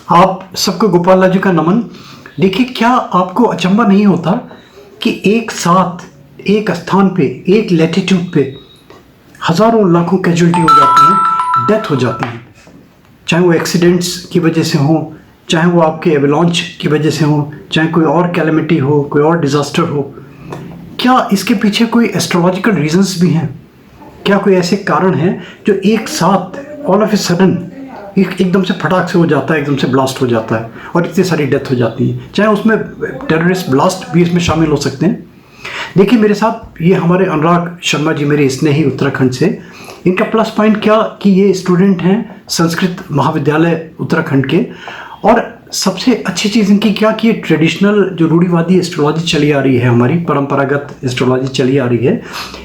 आप सबको गोपाल राजू का नमन। देखिए, क्या आपको अचंभा नहीं होता कि एक साथ एक स्थान पे, एक लैटिट्यूड पे हज़ारों लाखों कैजुअलिटी हो जाती हैं, डेथ हो जाती है, चाहे वो एक्सीडेंट्स की वजह से हो, चाहे वो आपके एवलांच की वजह से हो, चाहे कोई और कैलेमिटी हो, कोई और डिज़ास्टर हो। क्या इसके पीछे कोई एस्ट्रोलॉजिकल रीजंस भी हैं? क्या कोई ऐसे कारण हैं जो एक साथ ऑल ऑफ ए सडन एकदम से फटाक से हो जाता है, एकदम से ब्लास्ट हो जाता है और इतनी सारी डेथ हो जाती है? चाहे उसमें टेररिस्ट ब्लास्ट भी इसमें शामिल हो सकते हैं। देखिए, मेरे साथ ये हमारे अनुराग शर्मा जी, मेरे स्नेही उत्तराखंड से। इनका प्लस पॉइंट क्या कि ये स्टूडेंट हैं संस्कृत महाविद्यालय उत्तराखंड के, और सबसे अच्छी चीज़ इनकी क्या कि ये ट्रेडिशनल जो रूढ़िवादी एस्ट्रोलॉजी चली आ रही है, हमारी परंपरागत एस्ट्रोलॉजी चली आ रही है,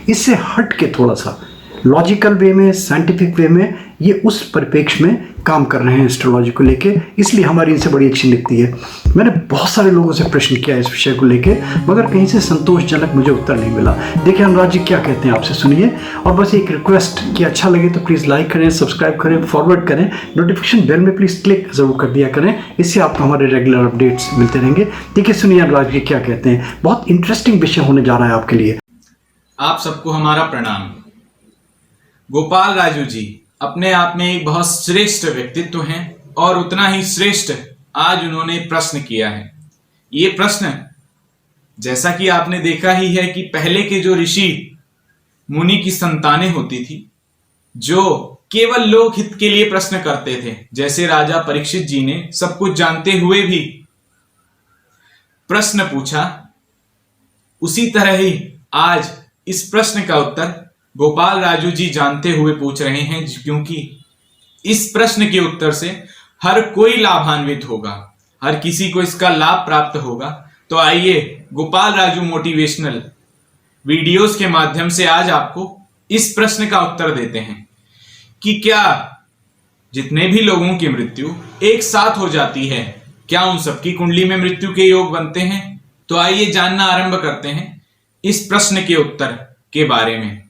इससे हट के थोड़ा सा लॉजिकल वे में, साइंटिफिक वे में ये उस परिप्रेक्ष्य में काम कर रहे हैं एस्ट्रोलॉजी को लेके, इसलिए हमारी इनसे बड़ी अच्छी लगती है। मैंने बहुत सारे लोगों से प्रश्न किया इस विषय को लेके, मगर कहीं से संतोषजनक मुझे उत्तर नहीं मिला। देखिए अनुराग जी क्या कहते हैं, आपसे सुनिए। और बस एक रिक्वेस्ट कि अच्छा लगे तो प्लीज़ लाइक करें, सब्सक्राइब करें, फॉरवर्ड करें, नोटिफिकेशन बेल में प्लीज़ क्लिक ज़रूर कर दिया करें, इससे आपको हमारे रेगुलर अपडेट्स मिलते रहेंगे। देखिए सुनिए अनुराग जी क्या कहते हैं, बहुत इंटरेस्टिंग विषय होने जा रहा है आपके लिए। आप सबको हमारा प्रणाम। गोपाल राजू जी अपने आप में एक बहुत श्रेष्ठ व्यक्तित्व हैं और उतना ही श्रेष्ठ आज उन्होंने प्रश्न किया है। ये प्रश्न, जैसा कि आपने देखा ही है कि पहले के जो ऋषि मुनि की संतानें होती थी, जो केवल लोक हित के लिए प्रश्न करते थे, जैसे राजा परीक्षित जी ने सब कुछ जानते हुए भी प्रश्न पूछा, उसी तरह ही आज इस प्रश्न का उत्तर गोपाल राजू जी जानते हुए पूछ रहे हैं, क्योंकि इस प्रश्न के उत्तर से हर कोई लाभान्वित होगा, हर किसी को इसका लाभ प्राप्त होगा। तो आइए गोपाल राजू मोटिवेशनल वीडियोस के माध्यम से आज आपको इस प्रश्न का उत्तर देते हैं कि क्या जितने भी लोगों की मृत्यु एक साथ हो जाती है, क्या उन सबकी कुंडली में मृत्यु के योग बनते हैं? तो आइए जानना आरंभ करते हैं इस प्रश्न के उत्तर के बारे में।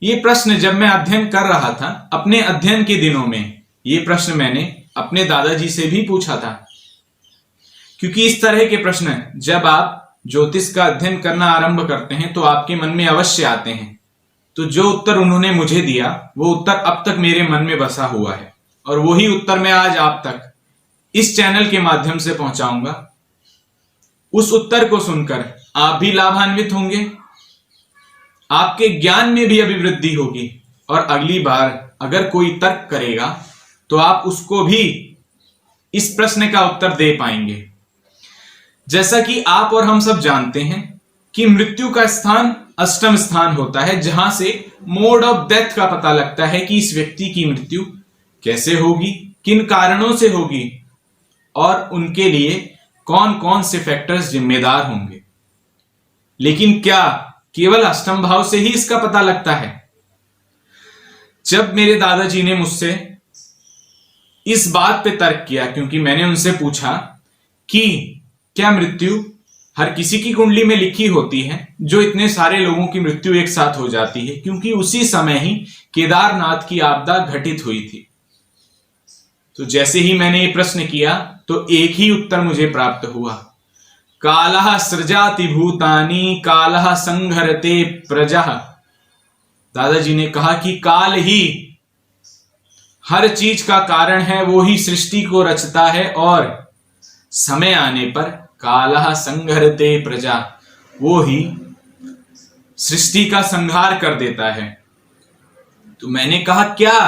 ये प्रश्न जब मैं अध्ययन कर रहा था, अपने अध्ययन के दिनों में, ये प्रश्न मैंने अपने दादाजी से भी पूछा था, क्योंकि इस तरह के प्रश्न जब आप ज्योतिष का अध्ययन करना आरंभ करते हैं तो आपके मन में अवश्य आते हैं। तो जो उत्तर उन्होंने मुझे दिया वो उत्तर अब तक मेरे मन में बसा हुआ है, और वही उत्तर मैं आज आप तक इस चैनल के माध्यम से पहुंचाऊंगा। उस उत्तर को सुनकर आप भी लाभान्वित होंगे, आपके ज्ञान में भी अभिवृद्धि होगी, और अगली बार अगर कोई तर्क करेगा तो आप उसको भी इस प्रश्न का उत्तर दे पाएंगे। जैसा कि आप और हम सब जानते हैं कि मृत्यु का स्थान अष्टम स्थान होता है, जहां से मोड ऑफ डेथ का पता लगता है कि इस व्यक्ति की मृत्यु कैसे होगी, किन कारणों से होगी, और उनके लिए कौन कौन से फैक्टर्स जिम्मेदार होंगे। लेकिन क्या केवल अष्टम भाव से ही इसका पता लगता है? जब मेरे दादाजी ने मुझसे इस बात पे तर्क किया, क्योंकि मैंने उनसे पूछा कि क्या मृत्यु हर किसी की कुंडली में लिखी होती है, जो इतने सारे लोगों की मृत्यु एक साथ हो जाती है, क्योंकि उसी समय ही केदारनाथ की आपदा घटित हुई थी। तो जैसे ही मैंने ये प्रश्न किया तो एक ही उत्तर मुझे प्राप्त हुआ, कालः सृजाति भूतानि कालः संहरते प्रजा। दादाजी ने कहा कि काल ही हर चीज का कारण है, वो ही सृष्टि को रचता है, और समय आने पर कालः संहरते प्रजा, वो ही सृष्टि का संहार कर देता है। तो मैंने कहा क्या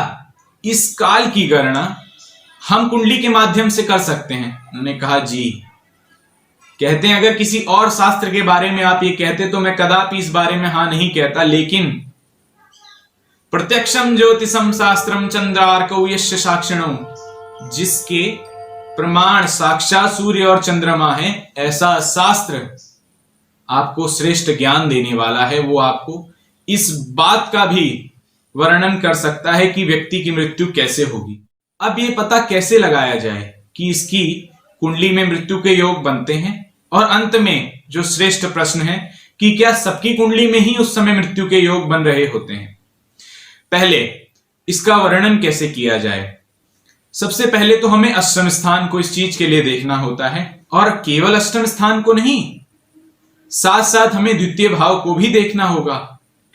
इस काल की गणना हम कुंडली के माध्यम से कर सकते हैं? उन्होंने कहा जी। कहते हैं अगर किसी और शास्त्र के बारे में आप ये कहते तो मैं कदापि इस बारे में हां नहीं कहता, लेकिन प्रत्यक्षम ज्योतिषम शास्त्रम चंद्रार्कौ यस्य साक्षिणो, जिसके प्रमाण साक्षात सूर्य और चंद्रमा है, ऐसा शास्त्र आपको श्रेष्ठ ज्ञान देने वाला है। वो आपको इस बात का भी वर्णन कर सकता है कि व्यक्ति की मृत्यु कैसे होगी। अब ये पता कैसे लगाया जाए कि इसकी कुंडली में मृत्यु के योग बनते हैं, और अंत में जो श्रेष्ठ प्रश्न है कि क्या सबकी कुंडली में ही उस समय मृत्यु के योग बन रहे होते हैं। पहले इसका वर्णन कैसे किया जाए? सबसे पहले तो हमें अष्टम स्थान को इस चीज के लिए देखना होता है, और केवल अष्टम स्थान को नहीं, साथ साथ हमें द्वितीय भाव को भी देखना होगा,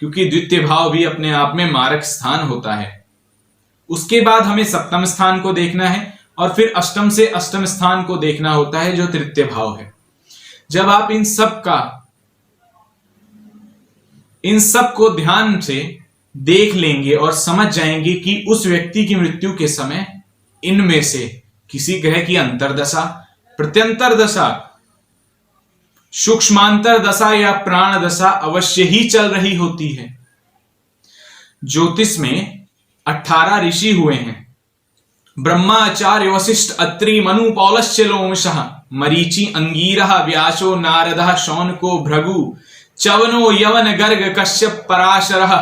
क्योंकि द्वितीय भाव भी अपने आप में मारक स्थान होता है। उसके बाद हमें सप्तम स्थान को देखना है, और फिर अष्टम से अष्टम स्थान को देखना होता है जो तृतीय भाव है। जब आप इन सब को ध्यान से देख लेंगे और समझ जाएंगे कि उस व्यक्ति की मृत्यु के समय इनमें से किसी ग्रह की अंतरदशा, प्रत्यंतर दशा, सूक्ष्मांतर दशा या प्राण दशा अवश्य ही चल रही होती है। ज्योतिष में 18 ऋषि हुए हैं। ब्रह्मा, आचार्य, वशिष्ठ, अत्रि, मनु, पौलश्च, लोमशः, मरीचि, अंगीरः, व्यासो, नारदः, शौनको, भृगु, चवनो, यवन, गर्ग, कश्यप, पराशरः,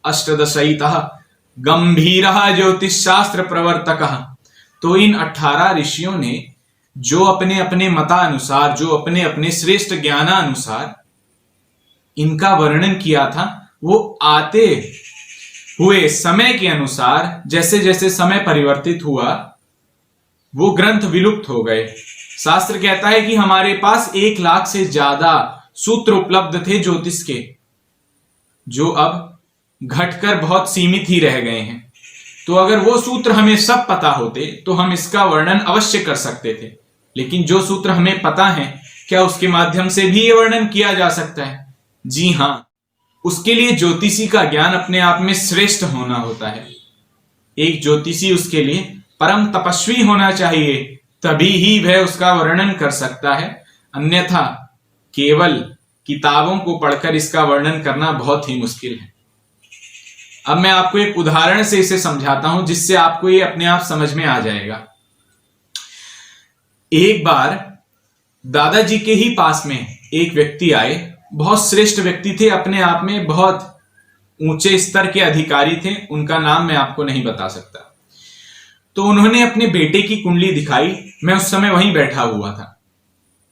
अष्टदशैतः, गंभीरः, ज्योतिष शास्त्र प्रवर्तकः। तो इन 18 ऋषियों ने जो अपने अपने मतानुसार, जो अपने अपने श्रेष्ठ ज्ञानानुसार इनका वर्णन किया था, वो आते हुए समय के अनुसार जैसे जैसे समय परिवर्तित हुआ वो ग्रंथ विलुप्त हो गए। शास्त्र कहता है कि हमारे पास 1 लाख से ज्यादा सूत्र उपलब्ध थे ज्योतिष के, जो अब घटकर बहुत सीमित ही रह गए हैं। तो अगर वो सूत्र हमें सब पता होते तो हम इसका वर्णन अवश्य कर सकते थे, लेकिन जो सूत्र हमें पता है, क्या उसके माध्यम से भी ये वर्णन किया जा सकता है? जी हां, उसके लिए ज्योतिषी का ज्ञान अपने आप में श्रेष्ठ होना होता है। एक ज्योतिषी उसके लिए परम तपस्वी होना चाहिए, तभी ही वह उसका वर्णन कर सकता है। अन्यथा केवल किताबों को पढ़कर इसका वर्णन करना बहुत ही मुश्किल है। अब मैं आपको एक उदाहरण से इसे समझाता हूं, जिससे आपको ये अपने आप समझ में आ जाएगा। एक बार दादाजी के ही पास में एक व्यक्ति आए, बहुत श्रेष्ठ व्यक्ति थे, अपने आप में बहुत ऊंचे स्तर के अधिकारी थे, उनका नाम मैं आपको नहीं बता सकता। तो उन्होंने अपने बेटे की कुंडली दिखाई, मैं उस समय वहीं बैठा हुआ था।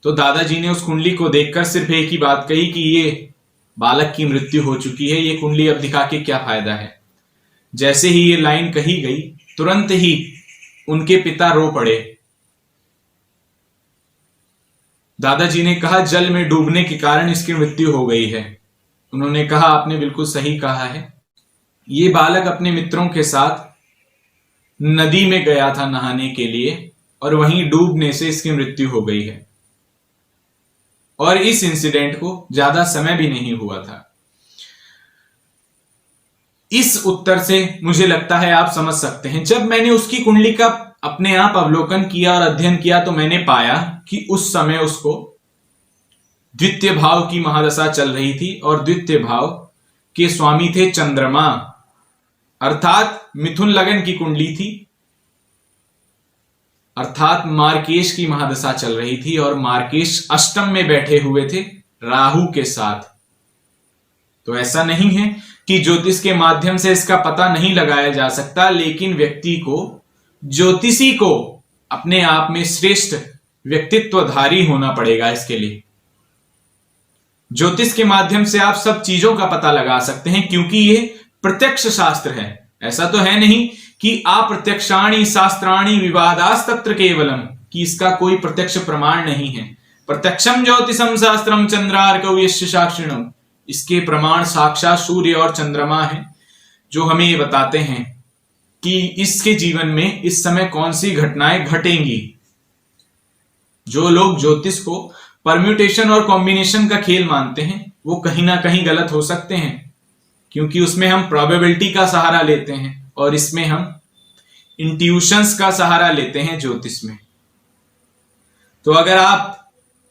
तो दादाजी ने उस कुंडली को देखकर सिर्फ एक ही बात कही कि ये बालक की मृत्यु हो चुकी है, ये कुंडली अब दिखा के क्या फायदा है। जैसे ही ये लाइन कही गई, तुरंत ही उनके पिता रो पड़े। दादाजी ने कहा, जल में डूबने के कारण इसकी मृत्यु हो गई है। उन्होंने कहा, आपने बिल्कुल सही कहा है। ये बालक अपने मित्रों के साथ नदी में गया था नहाने के लिए, और वहीं डूबने से इसकी मृत्यु हो गई है। और इस इंसिडेंट को ज्यादा समय भी नहीं हुआ था। इस उत्तर से मुझे लगता है आप समझ सकते हैं। जब मैंने उसकी कुंडली का अपने आप अवलोकन किया और अध्ययन किया, तो मैंने पाया कि उस समय उसको द्वितीय भाव की महादशा चल रही थी, और द्वितीय भाव के स्वामी थे चंद्रमा, अर्थात मिथुन लगन की कुंडली थी, अर्थात मार्केश की महादशा चल रही थी, और मार्केश अष्टम में बैठे हुए थे राहु के साथ। तो ऐसा नहीं है कि ज्योतिष के माध्यम से इसका पता नहीं लगाया जा सकता, लेकिन व्यक्ति को, ज्योतिषी को अपने आप में श्रेष्ठ व्यक्तित्वधारी होना पड़ेगा। इसके लिए ज्योतिष के माध्यम से आप सब चीजों का पता लगा सकते हैं, क्योंकि ये प्रत्यक्ष शास्त्र है। ऐसा तो है नहीं कि अप्रत्यक्षाणि शास्त्राणि विवादास्तत्र केवलम, कि इसका कोई प्रत्यक्ष प्रमाण नहीं है। प्रत्यक्षम ज्योतिषम शास्त्रम चंद्रार्कौ यस्य साक्षिणम्, इसके प्रमाण साक्षात सूर्य और चंद्रमा हैं, जो हमें ये बताते हैं कि इसके जीवन में इस समय कौन सी घटनाएं घटेंगी। जो लोग ज्योतिष को परम्यूटेशन और कॉम्बिनेशन का खेल मानते हैं, वो कहीं ना कहीं गलत हो सकते हैं, क्योंकि उसमें हम प्रोबेबिलिटी का सहारा लेते हैं और इसमें हम इंट्यूशंस का सहारा लेते हैं ज्योतिष में। तो अगर आप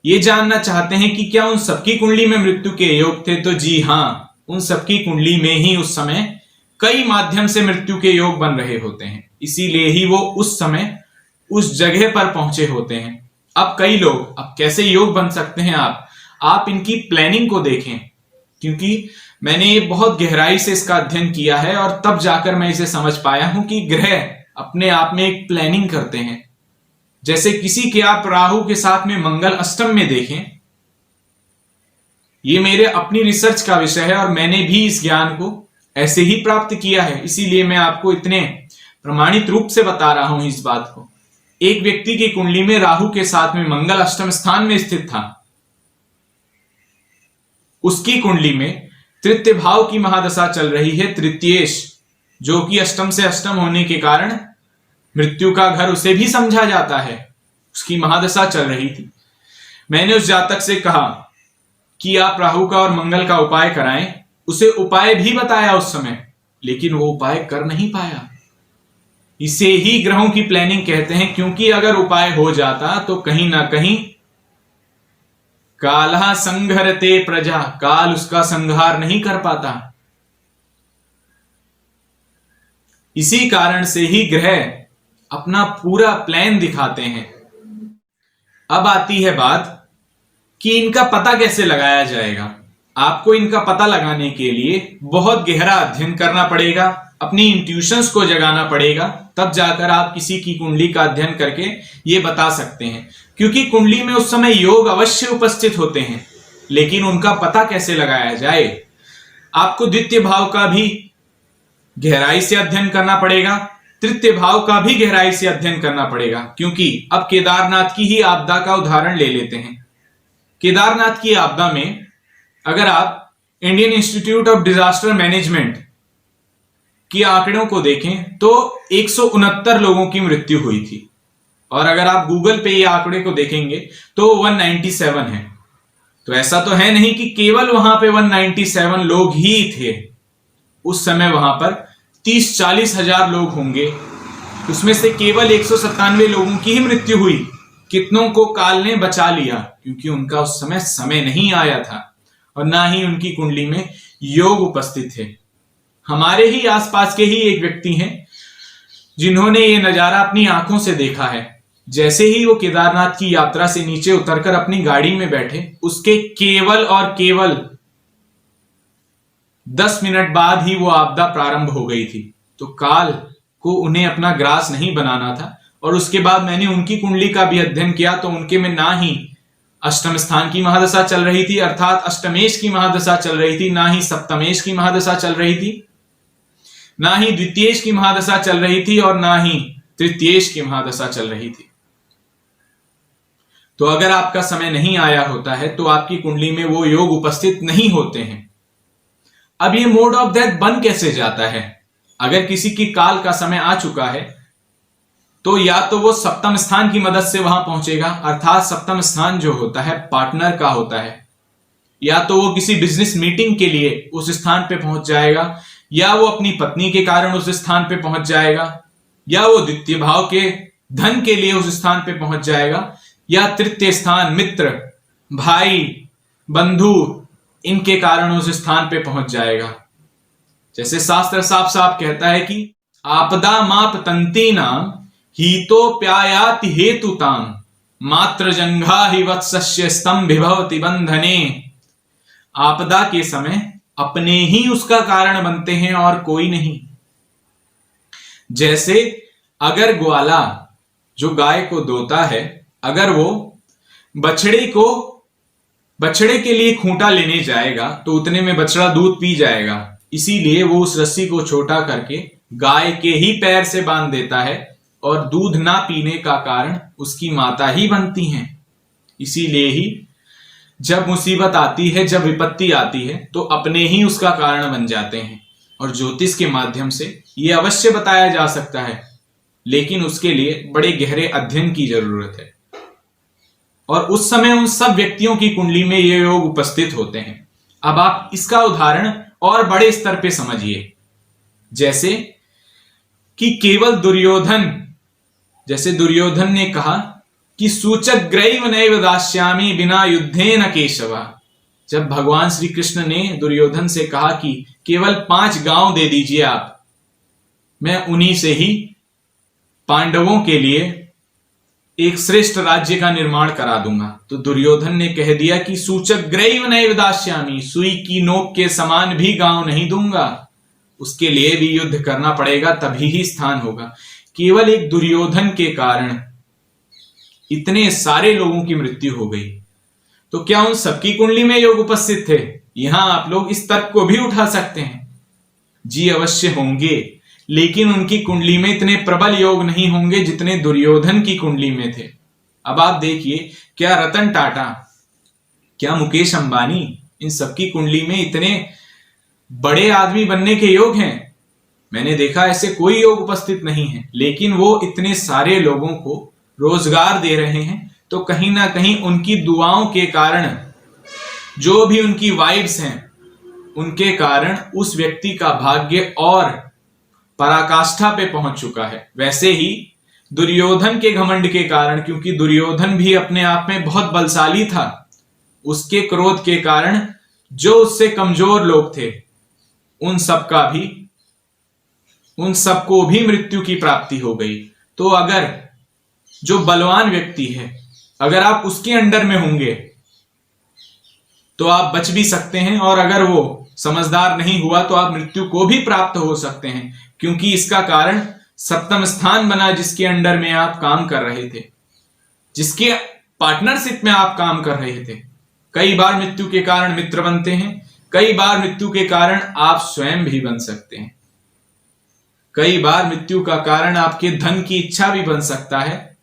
ये जानना चाहते हैं कि क्या उन सबकी कुंडली में मृत्यु के योग थे, तो जी हां, उन सबकी कुंडली में ही उस समय कई माध्यम से मृत्यु के योग बन रहे होते हैं, इसीलिए ही वो उस समय उस जगह पर पहुंचे होते हैं। अब कई लोग, अब कैसे योग बन सकते हैं आप इनकी प्लानिंग को देखें, क्योंकि मैंने बहुत गहराई से इसका अध्ययन किया है और तब जाकर मैं इसे समझ पाया हूं कि ग्रह अपने आप में एक प्लानिंग करते हैं। जैसे किसी के आप राहु के साथ में मंगल अष्टम में देखें, ये मेरे अपनी रिसर्च का विषय है और मैंने भी इस ज्ञान को ऐसे ही प्राप्त किया है, इसीलिए मैं आपको इतने प्रमाणित रूप से बता रहा हूं इस बात को। एक व्यक्ति की कुंडली में राहु के साथ में मंगल अष्टम स्थान में स्थित था। उसकी कुंडली में तृतीय भाव की महादशा चल रही है, तृतीयेश, जो कि अष्टम से अष्टम होने के कारण मृत्यु का घर उसे भी समझा जाता है। उसकी महादशा चल रही थी। मैंने उस जातक से कहा कि आप राहु का और मंगल का उपाय कराएं। उसे उपाय भी बताया उस समय, लेकिन वो उपाय कर नहीं पाया। इसे ही ग्रहों की प्लानिंग कहते हैं, क्योंकि अगर उपाय हो जाता तो कहीं ना कहीं कालः संघरते प्रजा, काल उसका संहार नहीं कर पाता। इसी कारण से ही ग्रह अपना पूरा प्लान दिखाते हैं। अब आती है बात कि इनका पता कैसे लगाया जाएगा। आपको इनका पता लगाने के लिए बहुत गहरा अध्ययन करना पड़ेगा, अपनी इंट्यूशंस को जगाना पड़ेगा, तब जाकर आप किसी की कुंडली का अध्ययन करके ये बता सकते हैं। क्योंकि कुंडली में उस समय योग अवश्य उपस्थित होते हैं, लेकिन उनका पता कैसे लगाया जाए। आपको द्वितीय भाव का भी गहराई से अध्ययन करना पड़ेगा, तृतीय भाव का भी गहराई से अध्ययन करना पड़ेगा। क्योंकि अब केदारनाथ की ही आपदा का उदाहरण ले लेते हैं। केदारनाथ की आपदा में अगर आप Indian institute of disaster management की आंकड़ों को देखें तो 169 लोगों की मृत्यु हुई थी, और अगर आप गूगल पे ये आंकड़े को देखेंगे तो 197 है। तो ऐसा तो है नहीं कि केवल वहां पे 197 लोग ही थे। उस समय वहां पर 30-40 हजार लोग होंगे, उसमें से केवल 197 लोगों की ही मृत्यु हुई। कितनों को काल ने बचा लिया, क्योंकि उनका उस समय नहीं आया था और ना ही उनकी कुंडली में योग उपस्थित थे। हमारे ही आसपास के ही एक व्यक्ति हैं जिन्होंने ये नजारा अपनी आंखों से देखा है। जैसे ही वो केदारनाथ की यात्रा से नीचे उतरकर अपनी गाड़ी में बैठे, उसके केवल और केवल 10 मिनट बाद ही वो आपदा प्रारंभ हो गई थी। तो काल को उन्हें अपना ग्रास नहीं बनाना था। और उसके बाद मैंने उनकी कुंडली का भी अध्ययन किया तो उनके में ना ही अष्टम स्थान की महादशा चल रही थी, अर्थात अष्टमेश की महादशा चल रही थी, ना ही सप्तमेश की महादशा चल रही थी, ना ही द्वितीयेश की महादशा चल रही थी, और ना ही तृतीयेश की महादशा चल रही थी। तो अगर आपका समय नहीं आया होता है तो आपकी कुंडली में वो योग उपस्थित नहीं होते हैं। अब ये मोड ऑफ डेथ बन कैसे जाता है? अगर किसी की काल का समय आ चुका है तो या तो वो सप्तम स्थान की मदद से वहां पहुंचेगा, अर्थात सप्तम स्थान जो होता है पार्टनर का होता है, या तो वो किसी बिजनेस मीटिंग के लिए उस स्थान पे पहुंच जाएगा, या वो अपनी पत्नी के कारण उस स्थान पे पहुंच जाएगा, या वो द्वितीय भाव के धन के लिए उस स्थान पे पहुंच जाएगा, या तृतीय स्थान मित्र, भाई, बंधु, इनके कारण उस स्थान पे पहुंच जाएगा। जैसे शास्त्र साफ साफ कहता है कि आपदा माप तंती नाम हीतोप्यायाति हेतुताम मात्र जंघा ही वत्सस्य स्तंभ भवति बंधने। आपदा के समय अपने ही उसका कारण बनते हैं और कोई नहीं। जैसे अगर ग्वाला जो गाय को दोता है, अगर वो बछड़े के लिए खूंटा लेने जाएगा तो उतने में बछड़ा दूध पी जाएगा, इसीलिए वो उस रस्सी को छोटा करके गाय के ही पैर से बांध देता है और दूध ना पीने का कारण उसकी माता ही बनती हैं। इसीलिए ही जब मुसीबत आती है, जब विपत्ति आती है तो अपने ही उसका कारण बन जाते हैं। और ज्योतिष के माध्यम से यह अवश्य बताया जा सकता है, लेकिन उसके लिए बड़े गहरे अध्ययन की जरूरत है। और उस समय उन सब व्यक्तियों की कुंडली में ये योग उपस्थित होते हैं। अब आप इसका उदाहरण और बड़े स्तर पे समझिए। जैसे कि केवल दुर्योधन ने कहा कि सूचक ग्रैव नैव दास्यामि बिना युद्धेन केशवा। जब भगवान श्री कृष्ण ने दुर्योधन से कहा कि केवल 5 गांव दे दीजिए आप, मैं उन्हीं से ही पांडवों के लिए एक श्रेष्ठ राज्य का निर्माण करा दूंगा। तो दुर्योधन ने कह दिया कि सूचक ग्रैव नैव दास्यामि, सुई की नोक के समान भी गांव नहीं दूंगा, उसके लिए भी युद्ध करना पड़ेगा, तभी ही स्थान होगा। केवल एक दुर्योधन के कारण इतने सारे लोगों की मृत्यु हो गई। तो क्या उन सबकी कुंडली में योग उपस्थित थे? यहां आप लोग इस तर्क को भी उठा सकते हैं। जी अवश्य होंगे, लेकिन उनकी कुंडली में इतने प्रबल योग नहीं होंगे जितने दुर्योधन की कुंडली में थे। अब आप देखिए, क्या रतन टाटा, क्या मुकेश अंबानी, इन सबकी कुंडली में इतने बड़े आदमी बनने के योग हैं? मैंने देखा ऐसे कोई योग उपस्थित नहीं है, लेकिन वो इतने सारे लोगों को रोजगार दे रहे हैं। तो कहीं ना कहीं उनकी दुआओं के कारण, जो भी उनकी वाइब्स हैं, उनके कारण उस व्यक्ति का भाग्य और पराकाष्ठा पे पहुंच चुका है। वैसे ही दुर्योधन के घमंड के कारण, क्योंकि दुर्योधन भी अपने आप में बहुत बलशाली था, उसके क्रोध के कारण जो उससे कमजोर लोग थे उन सबको भी मृत्यु की प्राप्ति हो गई। तो अगर जो बलवान व्यक्ति है, अगर आप उसके अंडर में होंगे तो आप बच भी सकते हैं, और अगर वो समझदार नहीं हुआ तो आप मृत्यु को भी प्राप्त हो सकते हैं, क्योंकि इसका कारण सप्तम स्थान बना जिसके अंडर में आप काम कर रहे थे, जिसके पार्टनरशिप में आप काम कर रहे थे। कई बार मृत्यु के कारण मित्र बनते हैं, कई बार मृत्यु के कारण आप स्वयं भी बन सकते हैं, कई बार मृत्यु का कारण आपके धन की इच्छा भी बन सकता है,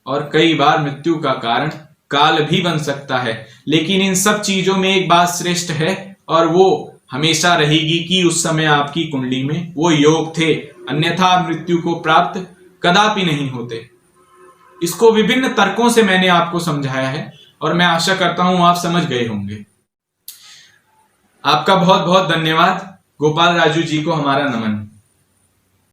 और कई बार मृत्यु का कारण काल भी बन सकता है। लेकिन इन सब चीजों में एक बात श्रेष्ठ है, और वो हमेशा रहेगी कि उस समय आपकी कुंडली में वो योग थे, अन्यथा मृत्यु को प्राप्त कदापि नहीं होते। इसको विभिन्न तर्कों से मैंने आपको समझाया है, और मैं आशा करता हूं आप समझ गए होंगे। आपका बहुत बहुत धन्यवाद। गोपाल राजू जी को हमारा नमन।